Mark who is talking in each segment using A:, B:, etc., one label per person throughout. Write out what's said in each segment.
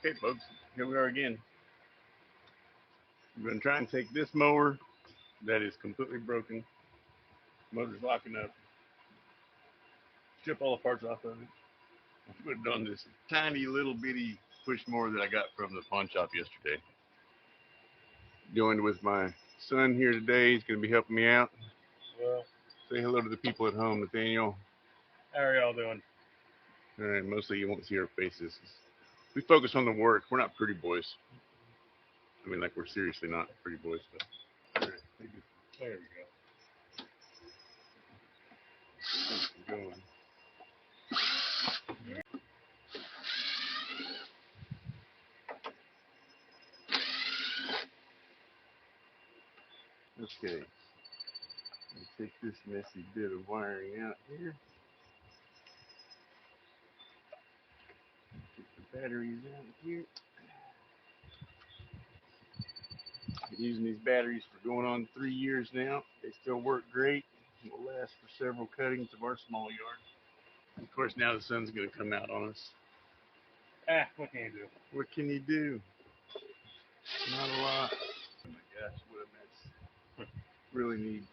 A: Okay, folks, here we are again. I'm going to try and take this mower that is completely broken, motor's locking up, strip all the parts off of it, and put it on this tiny little bitty push mower that I got from the pawn shop yesterday. Joined with my son here today. He's going to be helping me out.
B: Well,
A: say hello to the people at home, Nathaniel.
B: how are y'all doing?
A: All right, mostly you won't see our faces. We focus on the work. We're not pretty boys. I mean, like, we're seriously not pretty boys. But all right,
B: There we go.
A: going. Okay, I'll take this messy bit of wiring out here. Get the batteries out here. Been using these batteries for going on 3 years now. They still work great. Will last for several cuttings of our small yard. Of course, now the sun's going to come out on us.
B: What can you do?
A: What can you do? Not a lot. Oh my gosh, what a mess. Really need to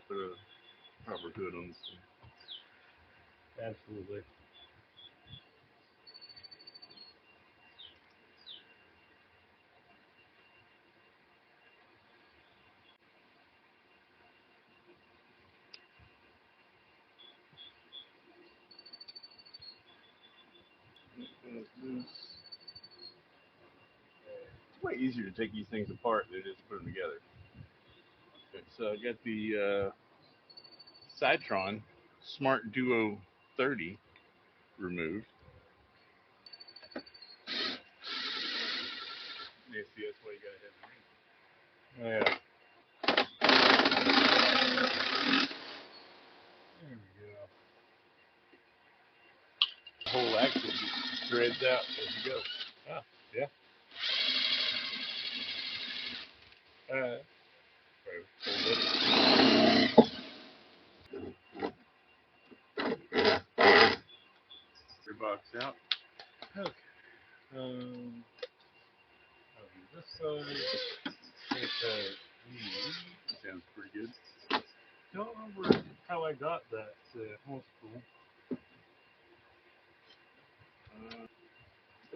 A: put a proper hood on this thing.
B: Absolutely.
A: It's way easier to take these things apart than it is to put them together. Okay, so I got the Cytron Smart Duo 30 removed. Yeah, see, that's why you gotta have the ring.
B: Oh, yeah. There we go.
A: The whole axle just threads out as you go.
B: Ah, yeah.
A: Box out.
B: Okay. I'll do this side.
A: Sounds pretty good.
B: Don't remember how I got that old school.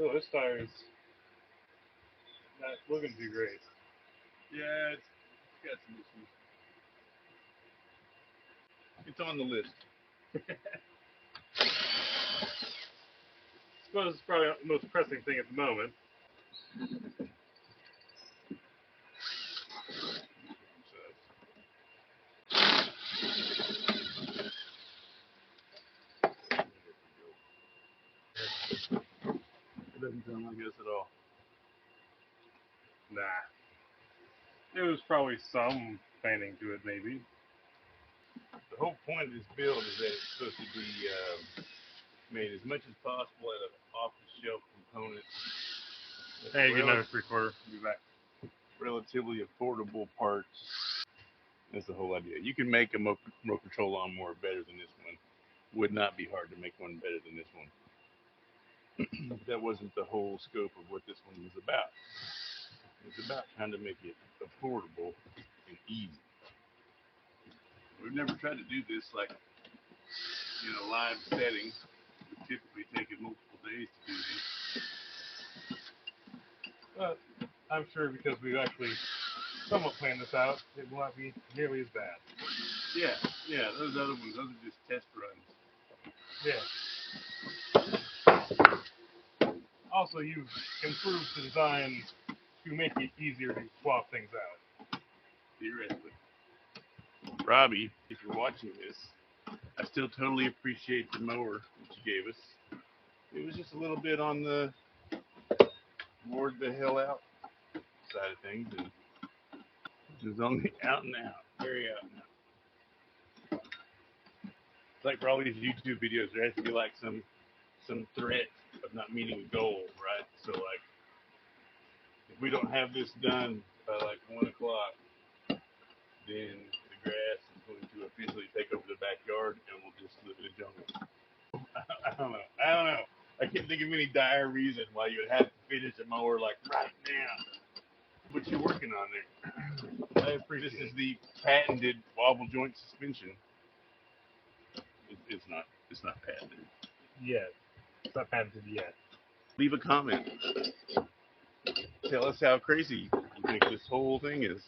B: Oh, this tire is not looking too great.
A: Yeah, it's got some issues. It's on the list.
B: I suppose it's probably not the most pressing thing at the moment.
A: It doesn't sound like us at all.
B: Nah. There was probably some fanning to it, maybe.
A: The whole point of this build is that it's supposed to be made as much as possible out of off-the-shelf components.
B: Hey, get another 3/4. Be back.
A: Relatively affordable parts. That's the whole idea. You can make a remote control lawnmower better than this one. Would not be hard to make one better than this one. That wasn't the whole scope of what this one was about. It was about trying to make it affordable and easy. We've never tried to do this like in a live setting. It would typically take it multiple days to do this.
B: But I'm sure because we've actually somewhat planned this out, it will not be nearly as bad.
A: Yeah, those other ones, those are just test runs.
B: Yeah. Also, you've improved the design to make it easier to swap things out.
A: Theoretically. Robbie, if you're watching this, I still totally appreciate the mower that you gave us. It was just a little bit on the board the hell out side of things, and it was on the out and out, very out and out. It's like for all these YouTube videos, there has to be like some threat of not meeting a goal, right? So like, if we don't have this done by like 1 o'clock, then the grass is going to officially take over the backyard, and we'll just live in the jungle. I don't know. I can't think of any dire reason why you would have to finish a mower like right now. What you working on there?
B: I appreciate
A: This is the patented wobble joint suspension. It's not. It's not patented.
B: Yet. It's not patented yet.
A: Leave a comment. Tell us how crazy you think this whole thing is.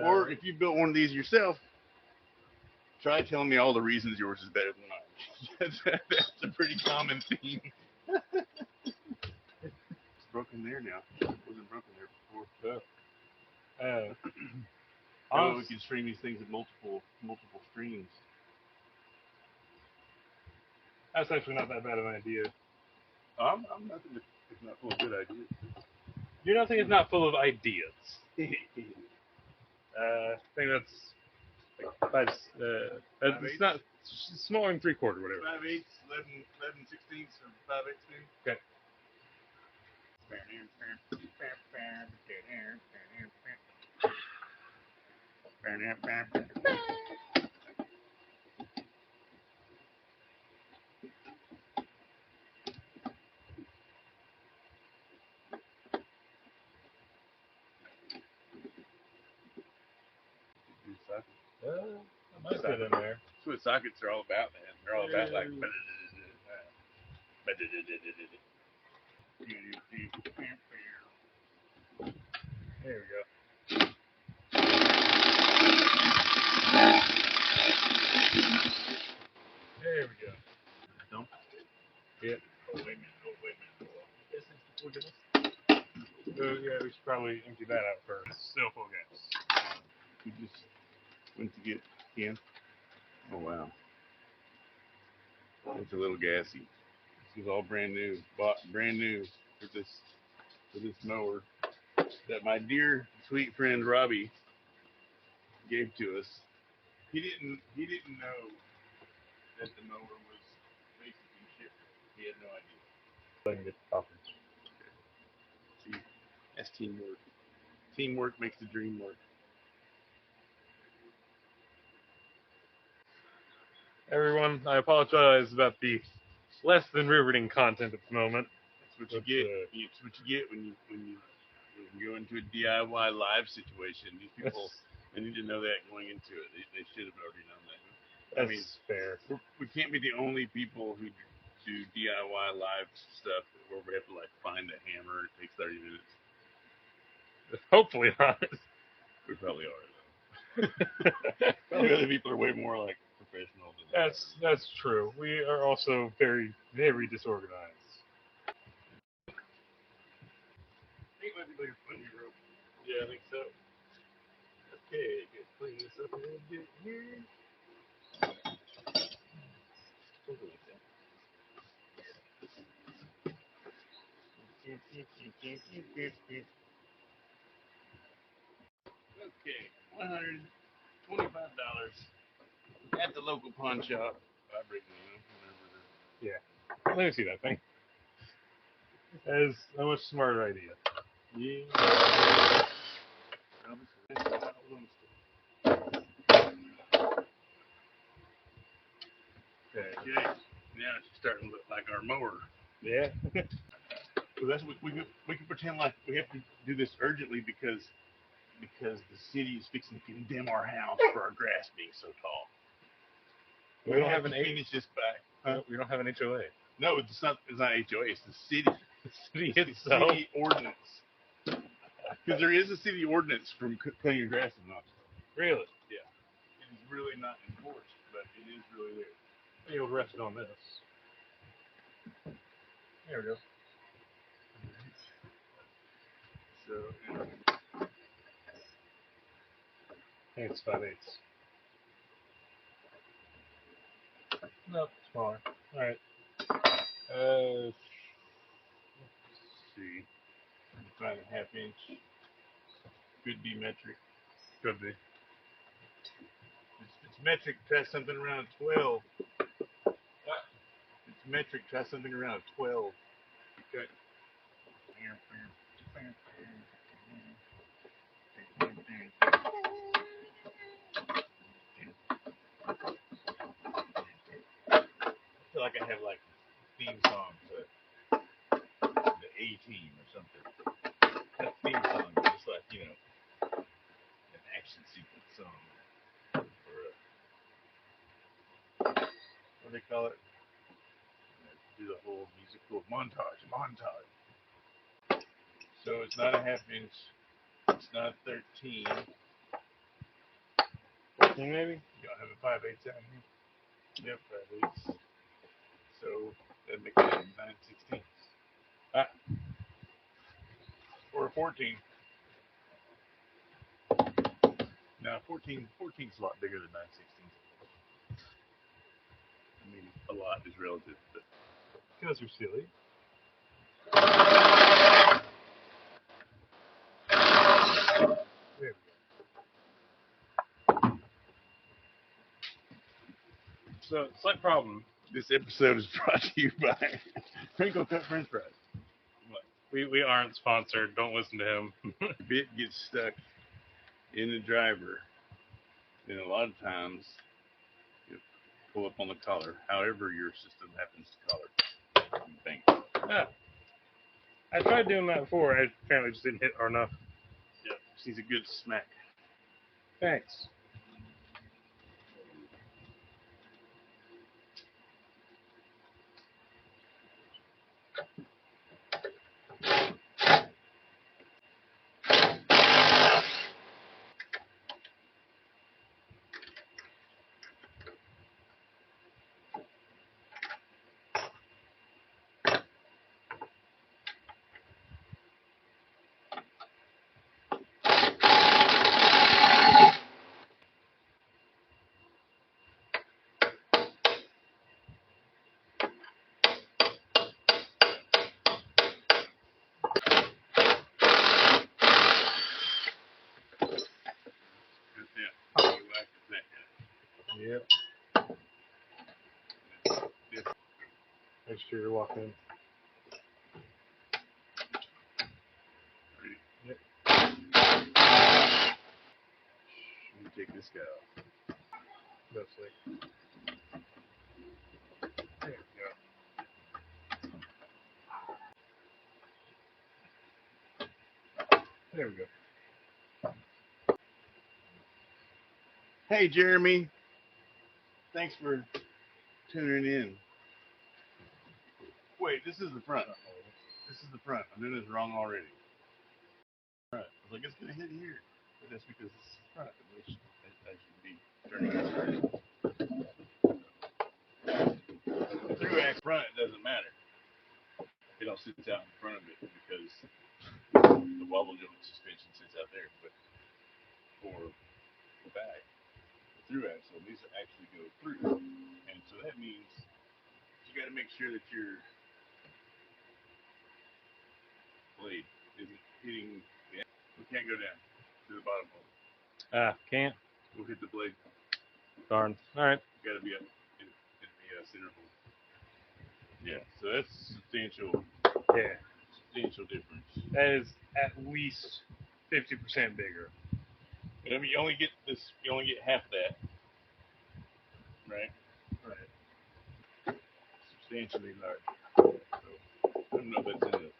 A: Or if you built one of these yourself, try telling me all the reasons yours is better than mine. That's a pretty common theme. It's broken there now. It wasn't broken there before. We can string these things at multiple strings.
B: That's actually not that bad of an idea.
A: I'm nothing if not full of good ideas.
B: Your nothing is not full of ideas. I think that's like five. It's not smaller than 3/4, whatever.
A: 5/8, 11/16, or 5/8 maybe.
B: Okay. I might fit in there.
A: That's what sockets are all about, man. They're all about like.
B: There we go. There we go.
A: Don't.
B: Yep.
A: Oh, wait a minute.
B: Yeah, we should probably empty that out first. Still full gas.
A: We just went to get Ken. Oh wow. It's a little gassy. This is all brand new. Bought brand new for this mower that my dear sweet friend Robbie gave to us. He didn't know that the mower was basically shipped. He had no idea.
B: Let me get the coffee.
A: See, that's teamwork. Teamwork makes the dream work.
B: Everyone, I apologize about the less than riveting content at the moment.
A: That's what you get. It's what you get when you go into a DIY live situation. These people, they need to know that going into it. They should have already known that.
B: That's fair.
A: We can't be the only people who do DIY live stuff where we have to like find a hammer. It takes 30 minutes.
B: Hopefully not.
A: We probably are though. Probably other people are way more like professional than
B: that's true. We are also very, very disorganized.
A: I think it might be like a funny rope. Yeah, I think so. Okay, good. Clean this up a little bit here. Something like that. Okay, $125 at the local pawn shop.
B: Yeah. Let me see that thing. That is a much smarter idea.
A: Yeah. Okay, now it's starting to look like our mower.
B: Yeah.
A: Well, that's what we can pretend like we have to do this urgently because the city is fixing to condemn our house for our grass being so tall.
B: We don't have an
A: finish this by. Huh?
B: We don't have an HOA.
A: No, it's not HOA. It's the city.
B: The city
A: it's the city ordinance. Because there is a city ordinance from cutting your grass in Knoxville.
B: Really?
A: Yeah. It is really not enforced, but it is really there.
B: You'll rest on this. There we go.
A: So,
B: I think it's 5/8. Nope, smaller. Alright.
A: Let's see. 5.5 inch. Could be metric.
B: Could be.
A: It's metric. Try something around 12. What? It's metric. Try something around 12. Okay. I feel like I have like a theme song. A-Team or something. That theme song is just like, you know, an action sequence song. Or what do they call it? Do the whole musical montage. So it's not a half inch. It's not 13.
B: 14 maybe?
A: You don't have a 5/8 down here. Yep, 5/8. So that makes it 9/16. Ah, or a 14. Now 14's a lot bigger than 9/16. I mean, a lot is relative, but
B: Because you're silly. There we go. So, slight problem.
A: this episode is brought to you by Crinkle Cut French Fries. What?
B: We aren't sponsored. Don't listen to him.
A: Bit gets stuck in the driver, and a lot of times you pull up on the collar. However, your system happens to collar. Bang.
B: Ah, I tried doing that before. I apparently just didn't hit hard enough.
A: Yep. Just needs a good smack.
B: Thanks. Yep. Make sure you're walking in. Yep.
A: Let me take this guy off.
B: Mostly. There we go. There we go.
A: Hey, Jeremy. Thanks for tuning in. Wait, this is the front. This is the front. I'm doing this wrong already. Front. I was like, it's going to hit here. But that's because this is the front. Which I should be turning this first. Through axe front, it doesn't matter. It all sits out in front of it because the wobble joint suspension sits out there. But for the back, the through axle needs to actually go through. And so that means you got to make sure that your blade isn't hitting the axle. We can't go down to the bottom hole.
B: Can't.
A: We'll hit the blade.
B: Darn. Alright.
A: You got to be up in the center hole. Yeah, so that's substantial.
B: Yeah.
A: Substantial difference.
B: That is at least 50% bigger.
A: And I mean, you only get half of that. Right?
B: Right.
A: Substantially larger. So, I don't know if that's in the.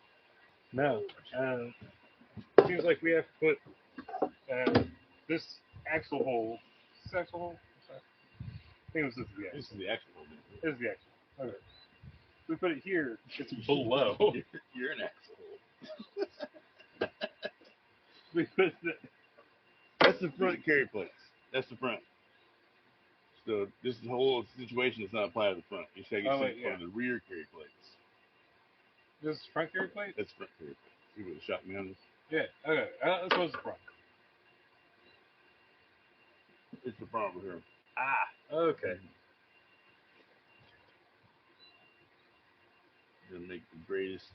B: No. Seems like we have to put this axle hole. Is this axle hole? I think this is the axle.
A: This is the actual hole.
B: This is the axle. Okay. We put it here. It's
A: Below. You're an asshole.
B: We put it.
A: That's the front carry plates. That's the front. So this whole situation does not apply to the front. You should get one of the rear carry plates.
B: This is front carry plate?
A: That's front carry plate. See what shot me on this?
B: Yeah. Okay. This was the front.
A: It's the front over here.
B: Okay.
A: Gonna make the greatest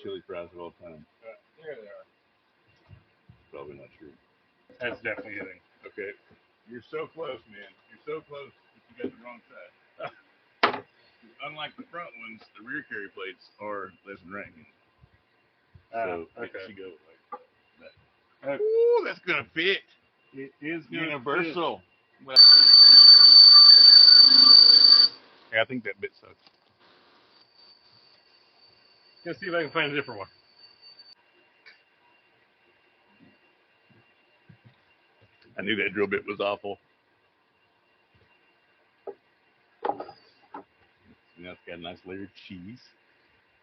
A: chili fries of all time.
B: There they are.
A: Probably not true.
B: That's definitely hitting.
A: Okay. You're so close, man. You're so close, but you got the wrong side. Unlike the front ones, the rear carry plates are less than right. So it should go like that.
B: Okay.
A: Ooh, that's gonna fit.
B: It is
A: universal. Well, yeah, I think that bit sucks.
B: Gonna see if I can find a different one.
A: I knew that drill bit was awful. Now it's got a nice layer of cheese.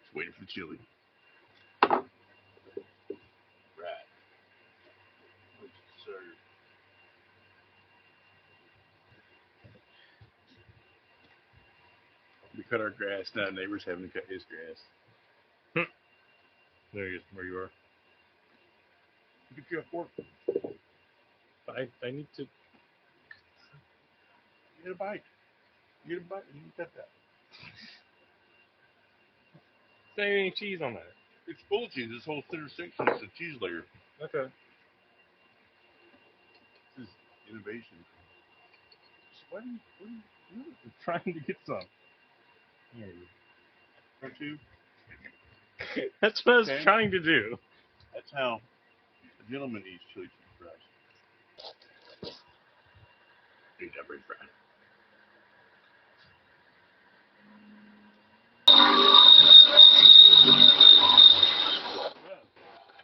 A: Just waiting for the chili. Right. What's served? We cut our grass. Now the neighbor's having to cut his grass.
B: There you where you are.
A: Get you a fork.
B: I need to.
A: Get a bite. Get a bite and you can cut that.
B: There ain't any cheese on there.
A: It's full of cheese. This whole center section is a cheese layer.
B: Okay.
A: This is innovation.
B: What are you I'm trying to get some. There you
A: Or two.
B: go. That's what I was
A: Okay.
B: trying to do.
A: That's how a gentleman eats chili cheese fries. Eat that bread fry.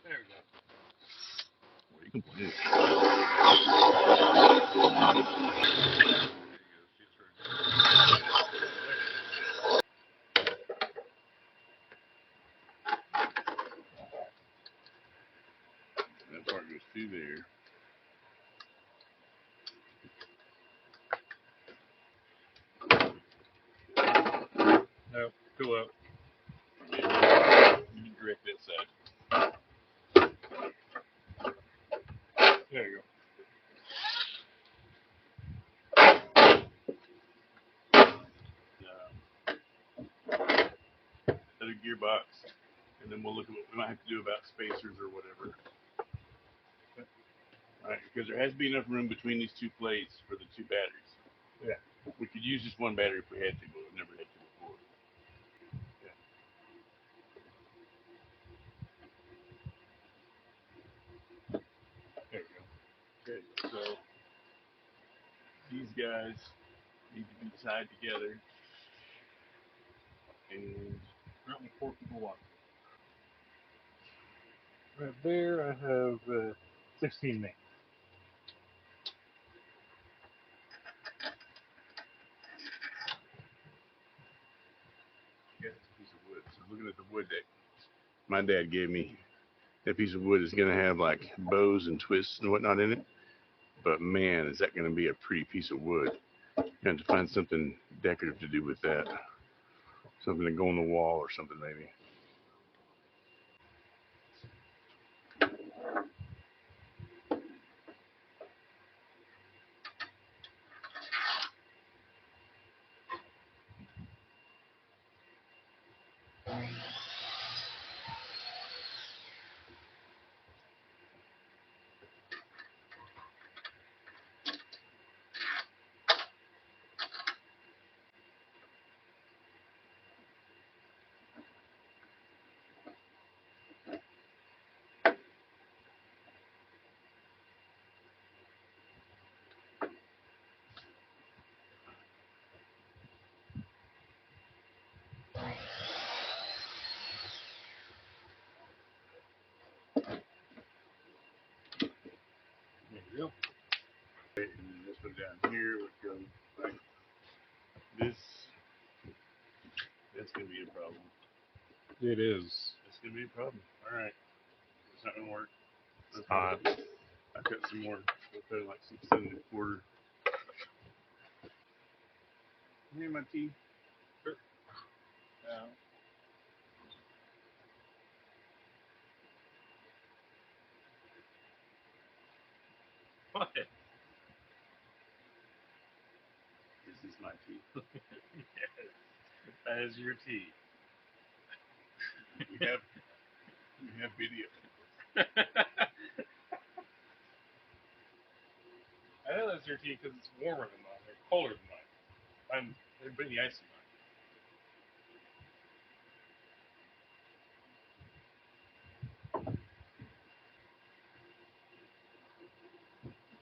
B: There we go.
A: What are you complaining? That part goes through there.
B: No, cool out.
A: You can direct that side.
B: There you go.
A: Set a gearbox, and then we'll look at what we might have to do about spacers or whatever. All right, because there has to be enough room between these two plates for the two batteries.
B: Yeah.
A: We could use just one battery if we had to, but we've never had to before.
B: There we go.
A: Okay, so these guys need to be tied together. And
B: How many fork people want? Right there, I have 16 main.
A: yeah, it's a piece of wood. So looking at the wood that my dad gave me, that piece of wood is going to have like bows and twists and whatnot in it. But man, is that going to be a pretty piece of wood. You have to find something decorative to do with that. Something to go on the wall or something maybe.
B: There you go.
A: And then this one down here would go like this. That's going to be a problem.
B: It is.
A: That's going to be a problem. All right. It's not going to work.
B: It's hot.
A: I've got some more. I'll put like 6, 7 and a quarter. Give me my tea.
B: Sure. What?
A: This is my tea.
B: Yes. That is your tea.
A: We have video.
B: I know that's your tea because it's warmer than mine, or colder than mine. They're pretty icy mine.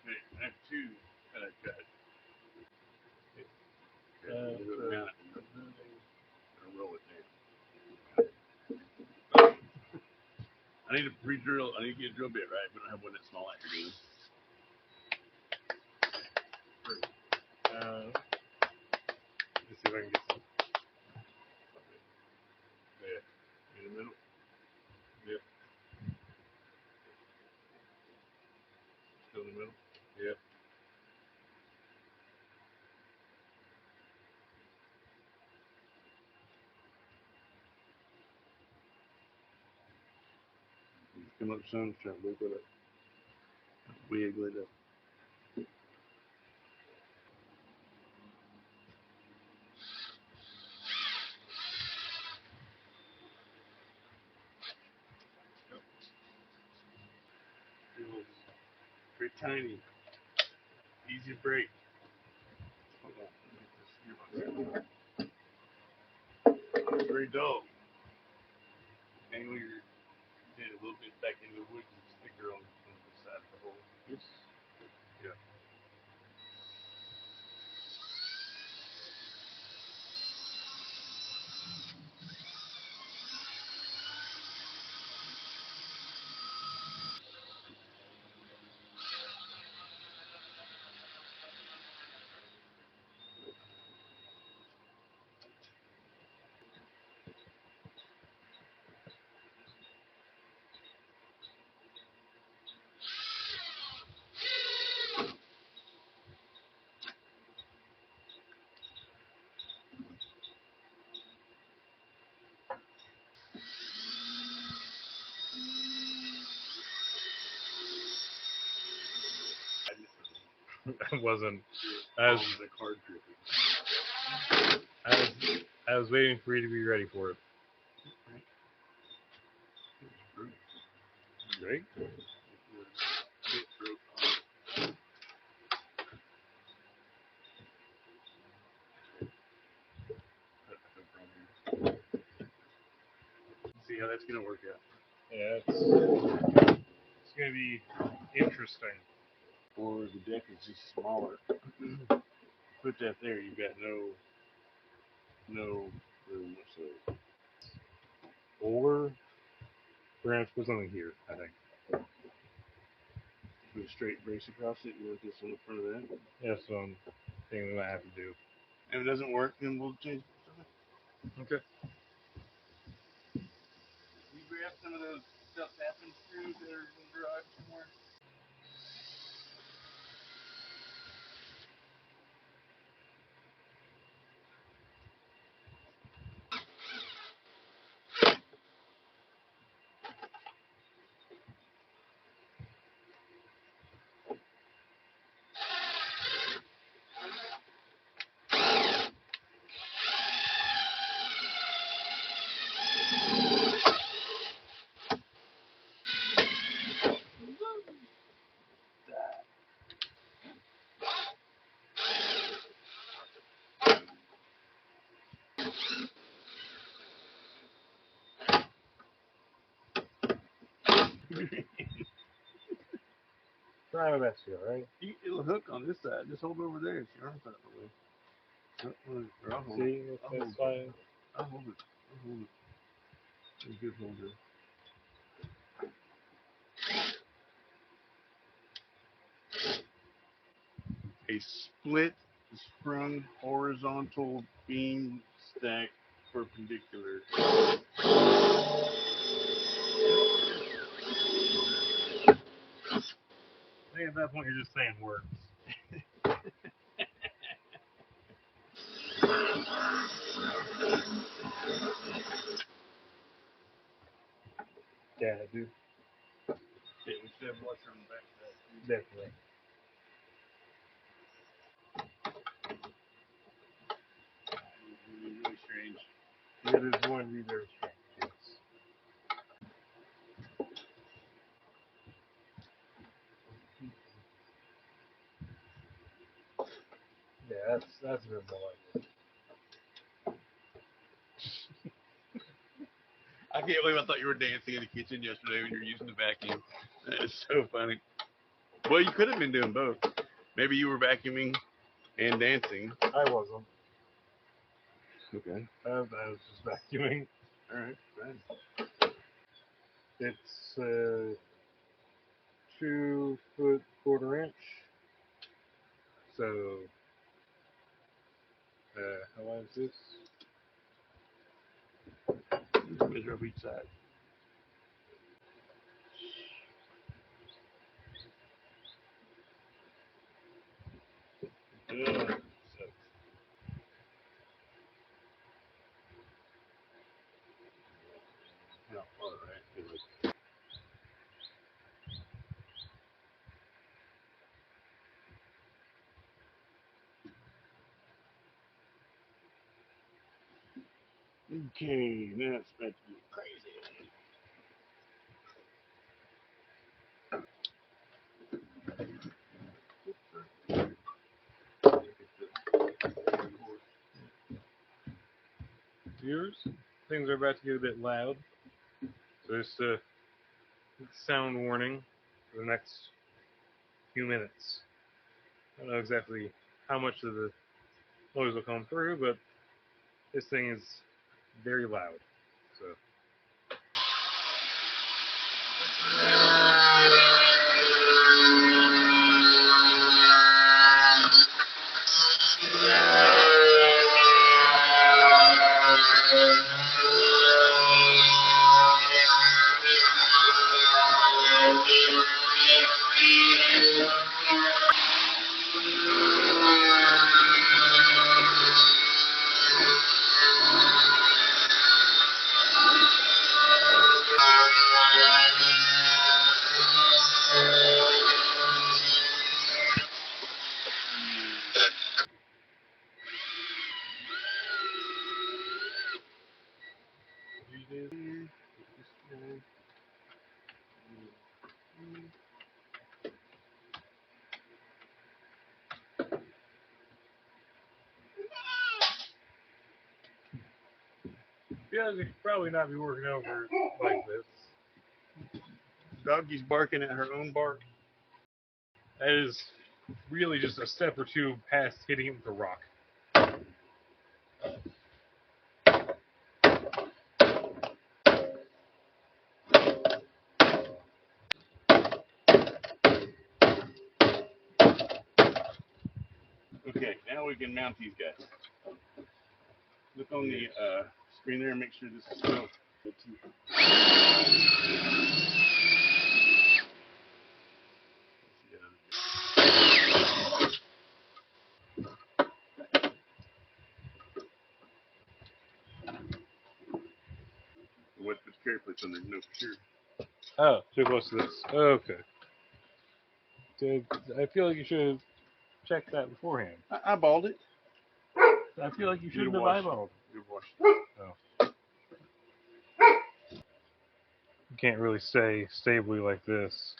A: Okay, I have 2 that I cut. Okay,
B: Uh,
A: we'll
B: so-
A: mount it and roll it down. I need to re-drill. I need to get a drill bit right. We don't have one that's small out here.
B: Let's see if I can get some.
A: Yeah. In the middle. Yep. Still in the middle. Yep. Come up some, try to wiggle it up. Wiggle it up. Very tiny. Easy to break. Hold on. It's very dull. Angle your head a little bit back into the wood and sticker on the side of the hole. Yes. Yeah.
B: I wasn't.
A: I was like hard dripping.
B: I was waiting for you to be ready for it.
A: Right? See how that's gonna work out.
B: Yeah, it's gonna be interesting.
A: Or the deck is just smaller. Put that there, you've got no room whatsoever.
B: Or we're gonna have to put something here, I think.
A: Put a straight brace across it. You want this on the front of that?
B: That's one thing we might have to do.
A: If it doesn't work, then we'll change it.
B: Okay.
A: You grab some of those self-tapping screws that are in the garage somewhere.
B: Try my best here, right?
A: It'll hook on this side. Just hold over there. It's your arm's out of the way. I'll hold
B: See,
A: it.
B: that's fine.
A: I'll hold it. It's a good holder. A split sprung horizontal beam stack perpendicular.
B: I think at that point you're just saying words. Yeah, I do.
A: Yeah, we should have washer on the back of that.
B: Definitely.
A: Really strange.
B: It is going to be very strange, yes. Yeah, that's a bit more like it.
A: I can't believe I thought you were dancing in the kitchen yesterday when you were using the vacuum. That's so funny. Well, you could have been doing both. Maybe you were vacuuming and dancing.
B: I wasn't.
A: Okay.
B: I was just vacuuming.
A: All right. Fine.
B: It's 2 foot 1/4 inch. So, how wide is this?
A: Measure up each side. Good. Yeah, all right. Okay, now it's about to get crazy.
B: Viewers, things are about to get a bit loud. So just a sound warning for the next few minutes. I don't know exactly how much of the noise will come through, but this thing is very loud. So. Yeah, you should probably not be working over like this.
A: Doggy's barking at her own bark.
B: That is really just a step or two past hitting it with a rock.
A: Okay, now we can mount these guys. Look on the screen there and make sure this is still. What the carefully so there's no sure.
B: Oh, too close to this. Okay. I feel like you should have checked that beforehand.
A: I eyeballed it.
B: I feel like you shouldn't have
A: wash
B: eyeballed.
A: You wash it.
B: Oh. You can't really stay stably like this.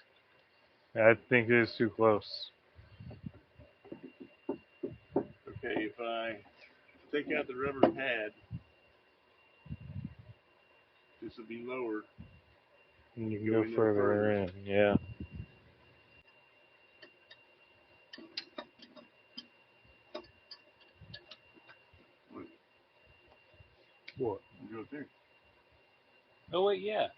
B: I think it is too close.
A: Okay, if I take out the rubber pad, this will be lower.
B: And you can go further in, yeah. What?
A: Go there.
B: Oh wait, yeah.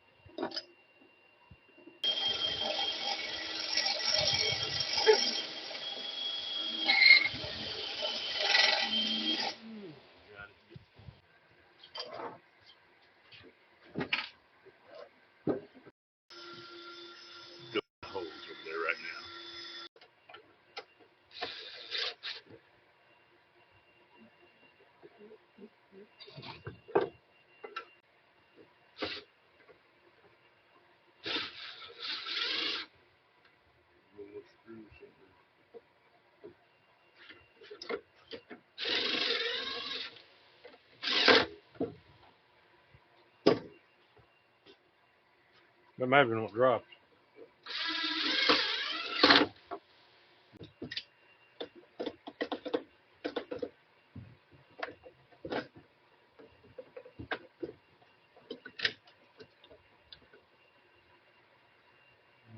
A: Holes over there right now.
B: That might have been what dropped.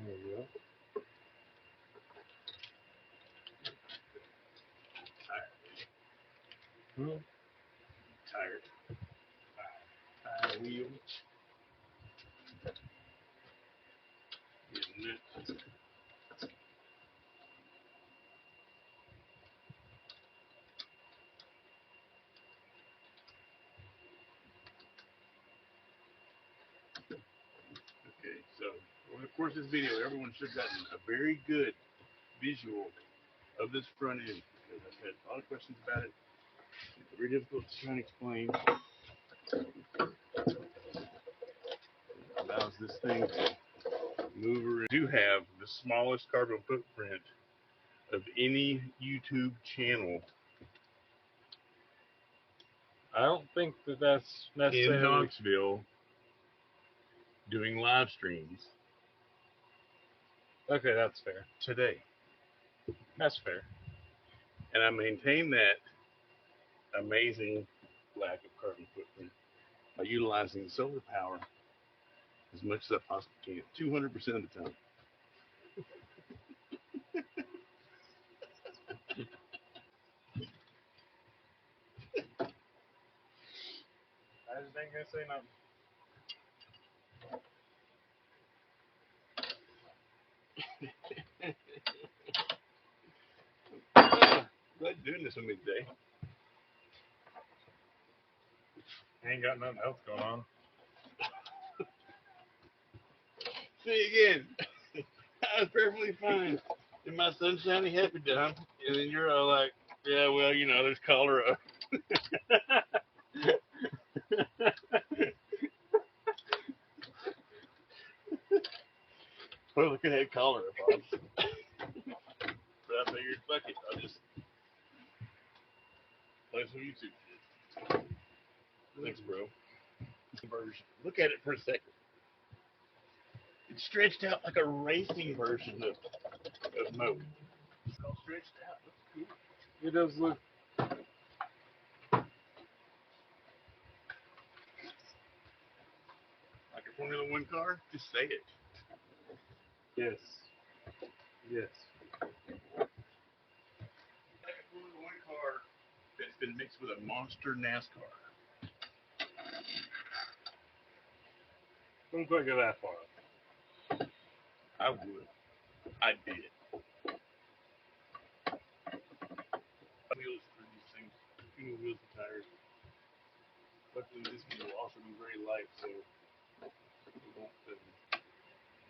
B: There you go.
A: Tired. Tire wheel. Okay, so over the course of this video, everyone should have gotten a very good visual of this front end because I've had a lot of questions about it. It's very difficult to try and explain. It allows this thing to move around. We do have the smallest carbon footprint of any YouTube channel
B: I don't think that that's
A: in
B: necessarily.
A: Knoxville doing live streams
B: Okay, that's fair.
A: today.
B: That's fair.
A: And I maintain that amazing lack of carbon footprint by utilizing solar power as much as I possibly can, 200% of the time.
B: I just ain't gonna say nothing.
A: Glad you're doing this with me today.
B: Ain't got nothing else going on.
A: See again. I was perfectly fine in my sunshiny happy time, and then you're all like, "Yeah, well, you know, there's cholera." Well, look at that cholera, Bob. But I figured, fuck it, I'll just play some YouTube. Thanks, bro. Version. Look at it for a second. It's stretched out like a racing version of Mower. It's all stretched out. Looks cool.
B: It does look.
A: Like a Formula One car? Just say it.
B: Yes. Yes.
A: Like a Formula One car that's been mixed with a monster NASCAR.
B: Don't quite go that far.
A: I would. I did. Wheels for these things. Two wheels and tires. Luckily, this one will also be very light, so it won't.
B: I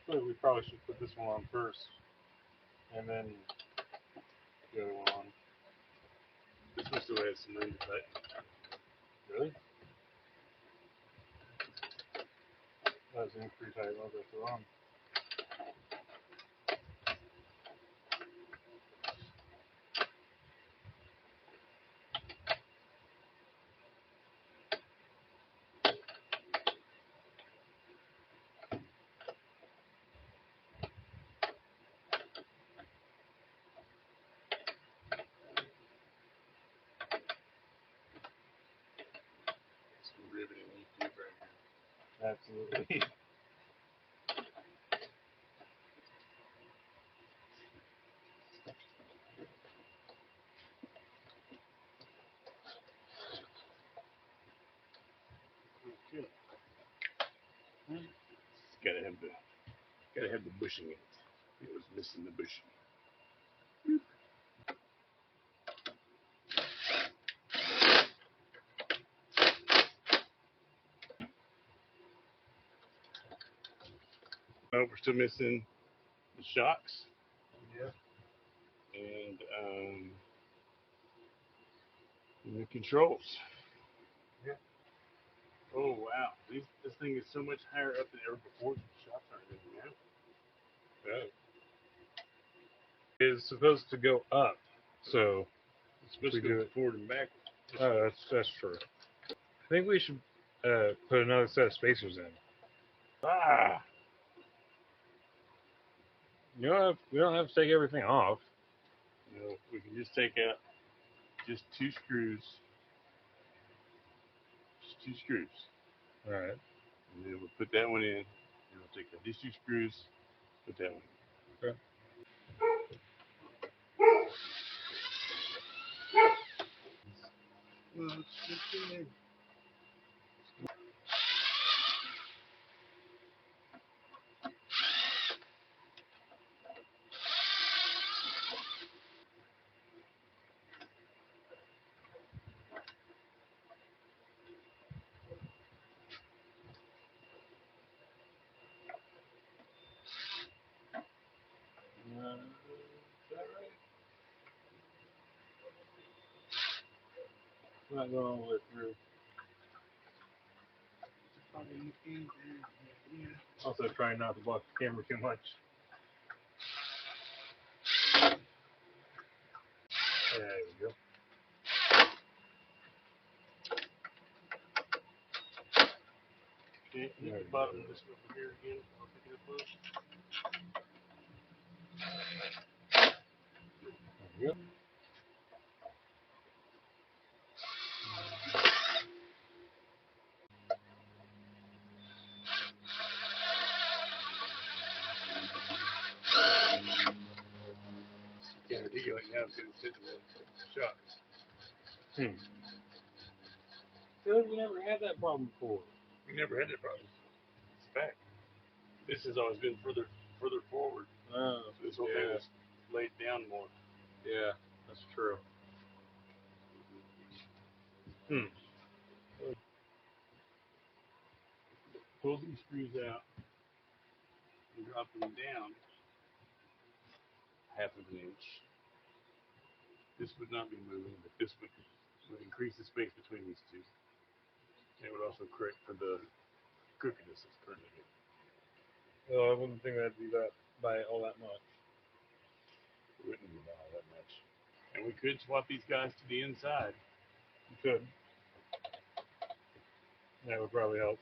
B: feel like we probably should put this one on first, and then the other one on.
A: This one still has some room to tighten.
B: Really? That was pretty tight. I'll go through on.
A: Some riveting YouTube right here.
B: Absolutely.
A: Okay. Gotta have the bushing in it. It was missing the bushing. Oh, we're still missing the shocks
B: Yeah.
A: and the controls.
B: Yeah.
A: Oh wow, this thing is so much higher up than ever before. The shocks aren't moving now. Oh.
B: It's supposed to go up, so
A: It's supposed
B: we
A: to
B: do
A: go
B: it.
A: forward and backwards.
B: Oh, that's true. I think we should put another set of spacers in.
A: Ah!
B: We don't have to take everything off.
A: No, we can just take out just two screws. Just two screws.
B: All right.
A: And then we'll put that one in. And we'll take out these two screws, put that one in.
B: Okay.
A: Well, it's just in there.
B: Not going all the way through. Also trying not to block the camera too much. There we go.
A: Okay, hit the bottom of this over here again. I'll pick it up first.
B: There we go.
A: Can't articulate now because it's hitting the shot.
B: We never had that problem before.
A: We never had that problem. It's a fact. This has always been further forward.
B: Oh,
A: So this whole thing was laid down more.
B: Yeah, that's true.
A: Pull these screws out and drop them down 1/2 of an inch. This would not be moving, but this would increase the space between these two. And it would also correct for the crookedness that's currently here.
B: Well, I wouldn't think that'd be that by all that much.
A: It wouldn't be by all that much. And we could swap these guys to the inside.
B: You could. That would probably help.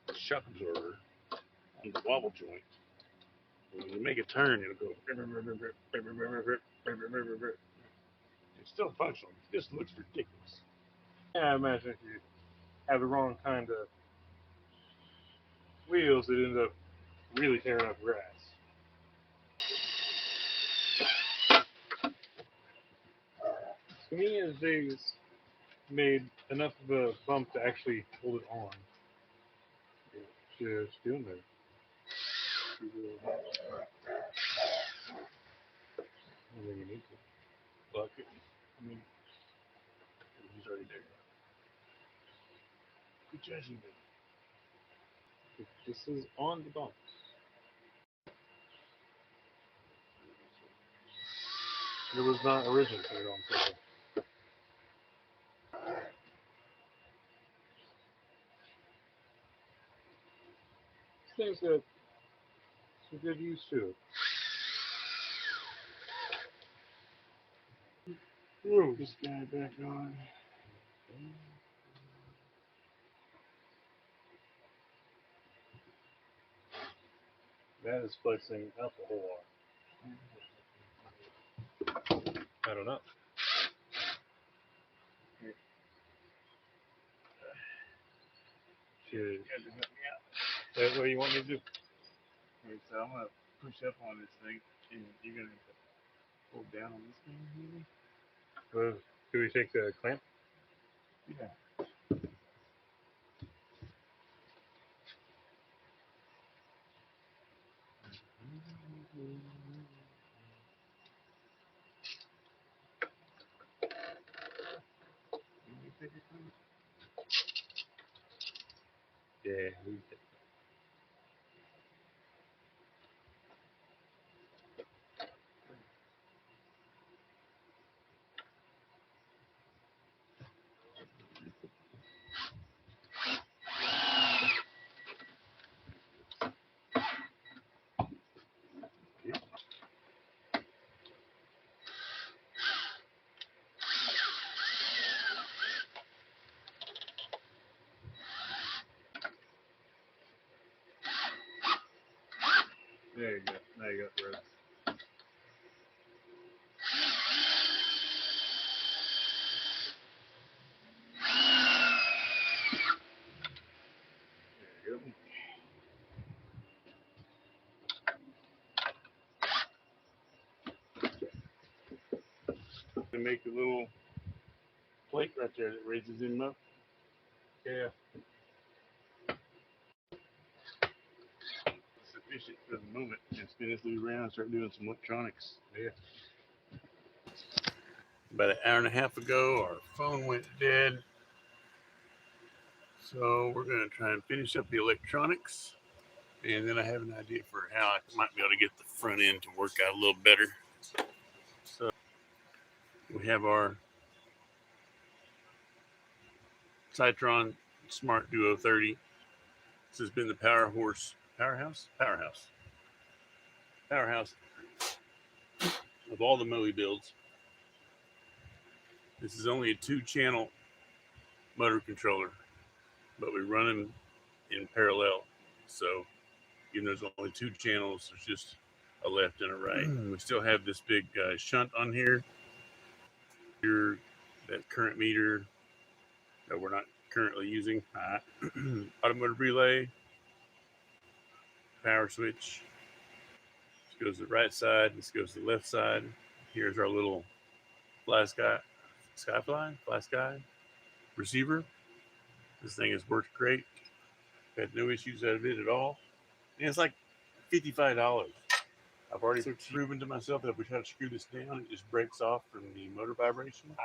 A: The shock absorber on the wobble joint. When you make a turn, it'll go. It's still functional. It just looks ridiculous.
B: Yeah, I imagine if you have the wrong kind of wheels, it ends up really tearing up grass. To me, they made enough of a bump to actually hold it on. Just doing that. I don't think you need to.
A: But I mean, he's already there. Good judging me.
B: This is on the bump. It was not originally put on purpose. This thing's got some good use to it.
A: Put this guy back on.
B: That is flexing up a whole lot. I don't know. Should that what you want me to do?
A: Okay, so I'm gonna push up on this thing, and you're gonna hold down on this thing, maybe?
B: Do we take the clamp?
A: Yeah.
B: Yeah, we take There you go. Now you got the rest. There you go.
A: And make a little plate right there that raises him up.
B: Yeah.
A: Sufficient for the moment. And spin this thing around and start doing some electronics.
B: Yeah.
A: About an hour and a half ago, our phone went dead. So we're going to try and finish up the electronics. And then I have an idea for how I might be able to get the front end to work out a little better. So We have our Citron Smart Duo 30. This has been the powerhouse of all the Mower builds. This is only a 2-channel motor controller, but we run them in parallel. So even though there's only 2 channels, there's just a left and a right. We still have this big shunt on here. Here, that current meter that we're not currently using. Automotive relay, power switch. This goes to the right side. This goes to the left side. Here's our little fly sky receiver. This thing has worked great. Had no issues out of it at all. And it's like $55. I've already proven to myself that if we try to screw this down, it just breaks off from the motor vibration.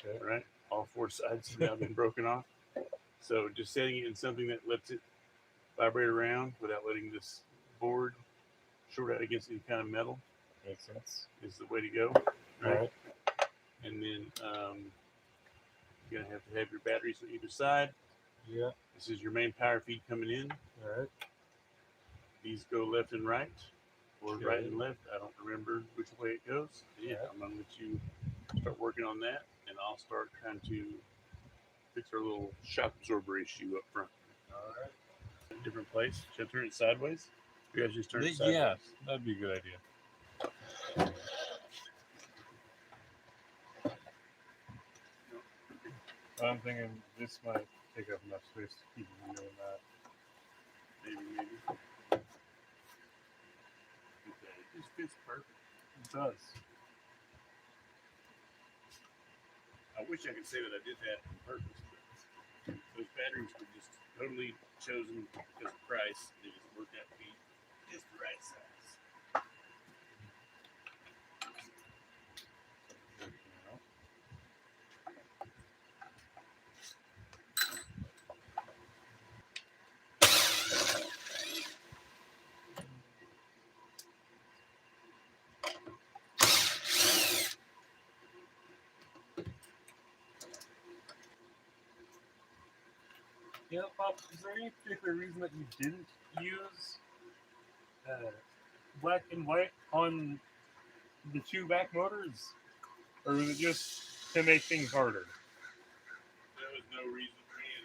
B: Okay.
A: Right? All 4 sides have now been broken off. So just setting it in something that lets it vibrate around without letting this board short out against any kind of metal.
B: Makes sense.
A: Is the way to go.
B: Right.
A: And then you're going to have your batteries on either side.
B: Yeah.
A: This is your main power feed coming in.
B: All right.
A: These go left and right, or
B: Okay.
A: right and left. I don't remember which way it goes. Yeah, I'm going to let you start working on that, and I'll start trying to fix our little shock absorber issue up front.
B: All right.
A: Different place. Should I turn it sideways? You guys just turn it sideways.
B: Yeah, that'd be a good idea. I'm thinking this might take up enough space to keep it doing that.
A: Maybe. Okay, it just fits perfect.
B: It does.
A: I wish I could say that I did that on purpose, but those batteries were just totally chosen because of price. They just worked out to be just the right size.
B: Yeah, Pop, is there any particular reason that you didn't use black and white on the 2 back motors? Or was it just to make things harder?
A: There was no reason for any of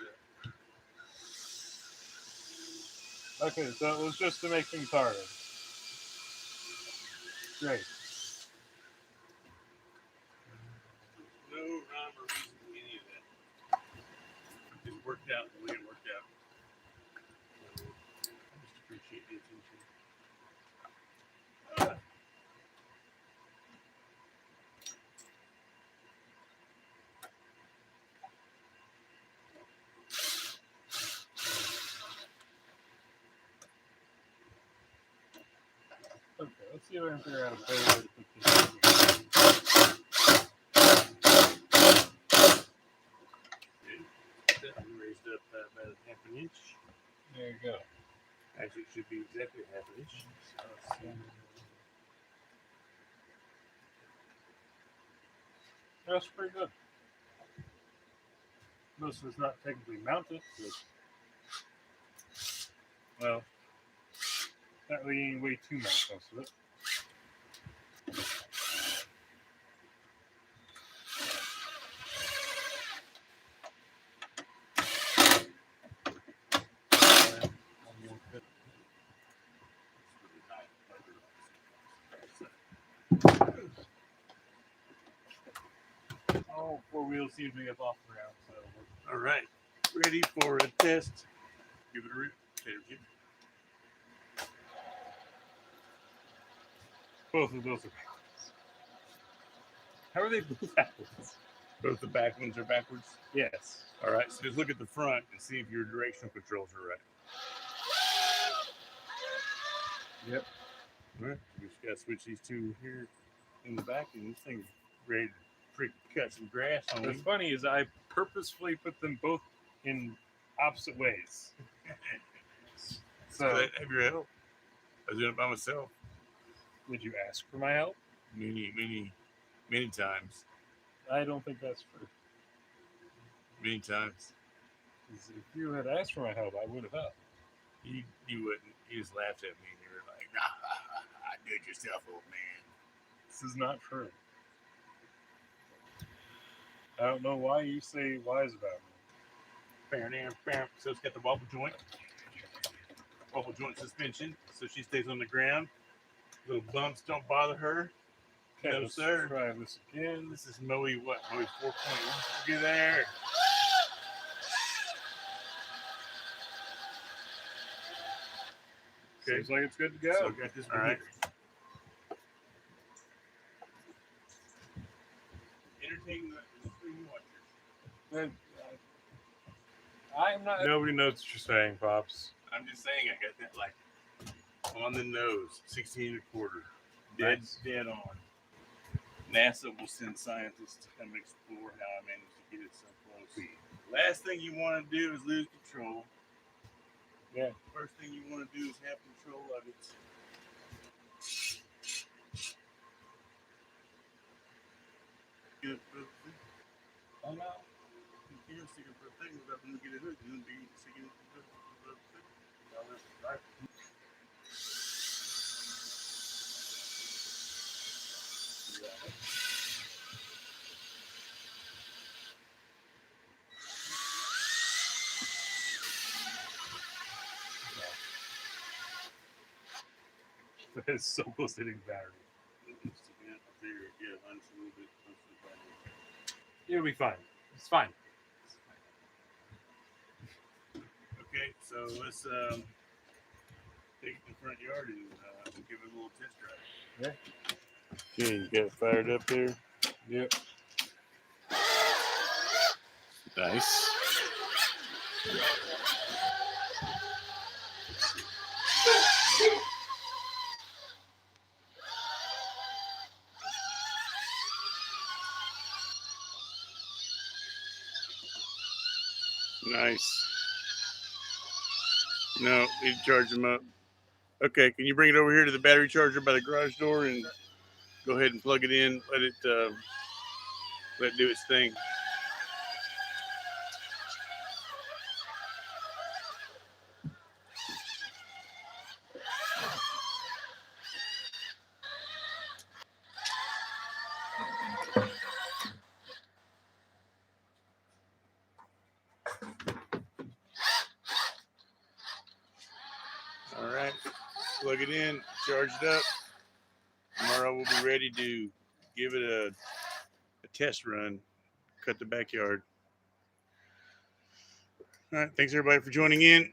A: that.
B: Okay, so it was just to make things harder. Great.
A: No rhyme or reason for any of that. It just worked out the way it worked out. I just appreciate the attention.
B: Okay, let's see if I can figure out a better way to put this in.
A: Raised up about a half an inch.
B: There you go.
A: Actually, it should be exactly half an inch. So let's see.
B: That's pretty good. Notice it's not technically mounted, but well, not really any way to mount most of it. All 4 wheels seem to get off the ground, so
A: All right, ready for a test. Give it a root. Potato chip.
B: both of those are backwards. How are they both backwards?
A: Both the back ones are backwards.
B: Yes.
A: All right, so just look at the front and see if your directional controls are right.
B: Yep.
A: All right, we just got to switch these 2 here in the back, and this thing's ready to cut some grass on
B: What's
A: me.
B: funny is I purposefully put them both in opposite ways. So,
A: Have your help. I was doing it by myself.
B: did you ask for my help?
A: Many Many times.
B: I don't think that's true.
A: Many times.
B: 'Cause if you had asked for my help, I would have helped.
A: You wouldn't. You just laughed at me and you were like, nah, do it yourself, old man.
B: This is not true. I don't know why you say lies about me.
A: So it's got the wobble joint suspension, so she stays on the ground. Little bumps don't bother her.
B: Okay,
A: No,
B: let's
A: sir.
B: try this again.
A: This is Mower 4.1. Look at there. Okay.
B: Seems like it's good to go.
A: So I got this one here. Entertain the screen watchers.
B: I'm not. Nobody knows what you're saying, Pops.
A: I'm just saying I got that like on the nose, 16 and a quarter. Dead on. NASA will send scientists to come explore how I managed to get it so close. Last thing you want to do is lose control.
B: Yeah.
A: First thing you want to do is have control of it. Oh no. You can't stick it for a thing without them to get it hooked and then be sticking it for the thing. Right.
B: It's so close to hitting battery. It'll be fine. It's fine.
A: Okay, so let's take it to the front yard and give it a little test drive.
B: Yeah.
A: Okay, you got it fired up there.
B: Yep.
A: Nice. Nice. No, need to charge them up. Okay, can you bring it over here to the battery charger by the garage door and go ahead and plug it in? Let it do its thing. All right, plug it in, charge it up. Tomorrow we'll be ready to give it a test run, cut the backyard. All right, thanks everybody for joining in.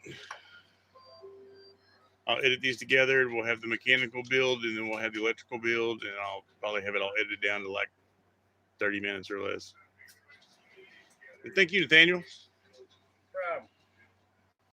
A: I'll edit these together and we'll have the mechanical build and then we'll have the electrical build and I'll probably have it all edited down to like 30 minutes or less. And thank you, Nathaniel.